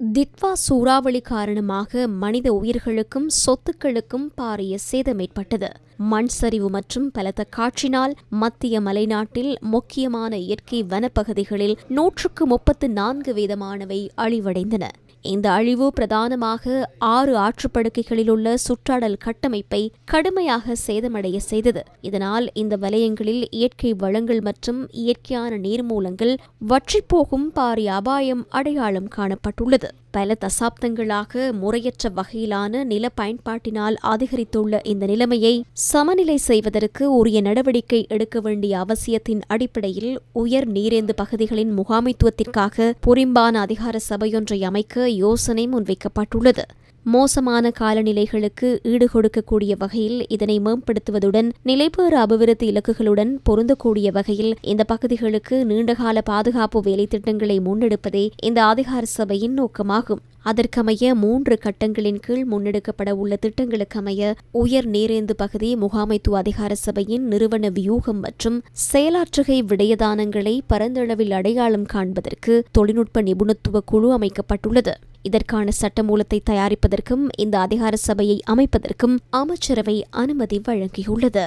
Ditwah சூறாவளி காரணமாக மனித உயிர்களுக்கும் சொத்துக்களுக்கும் பாரிய சேதம் ஏற்பட்டது. மண் சரிவு மற்றும் பலத்த காற்றினால் மத்திய மலைநாட்டில் முக்கியமான இயற்கை வனப்பகுதிகளில் 134% அழிவடைந்தன. இந்த அழிவு பிரதானமாக 6 ஆற்றுப்படுக்கைகளில் உள்ள சுற்றாடல் கட்டமைப்பை கடுமையாக சேதமடைய செய்தது. இதனால் இந்த வலயங்களில் இயற்கை வளங்கள் மற்றும் இயற்கையான நீர்மூலங்கள் வற்றிப்போகும் பாரிய அபாயம் அடையாளம் காணப்பட்டுள்ளது. பல தசாப்தங்களாக முறையற்ற வகையிலான நில பயன்பாட்டினால் அதிகரித்துள்ள இந்த நிலைமையை சமநிலை செய்வதற்கு உரிய நடவடிக்கை எடுக்க வேண்டிய அவசியத்தின் அடிப்படையில் உயர் நீரேந்து பகுதிகளின் முகாமைத்துவத்திற்காக புரிம்பான அதிகார சபையொன்றை அமைக்க யோசனை முன்வைக்கப்பட்டுள்ளது. மோசமான காலநிலைகளுக்கு ஈடுகொடுக்கக்கூடிய வகையில் இதனை மேம்படுத்துவதுடன் நிலைபெற அபிவிருத்தி இலக்குகளுடன் பொருந்தக்கூடிய வகையில் இந்த பகுதிகளுக்கு நீண்டகால பாதுகாப்பு வேலைத்திட்டங்களை முன்னெடுப்பதே இந்த அதிகார சபையின் நோக்கமாகும். அதற்கமைய 3 கட்டங்களின் கீழ் முன்னெடுக்கப்பட உள்ள திட்டங்களுக்கமைய உயர் நீரேந்து பகுதி முகாமைத்துவ அதிகார சபையின் நிறுவன வியூகம் மற்றும் செயலாற்றுகை விடயதானங்களை பரந்தளவில் அடையாளம் காண்பதற்கு தொழில்நுட்ப நிபுணத்துவ குழு அமைக்கப்பட்டுள்ளது. இதற்கான சட்டமூலத்தை தயாரிப்பதற்கும் இந்த அதிகார சபையை அமைப்பதற்கும் அமைச்சரவை அனுமதி வழங்கியுள்ளது.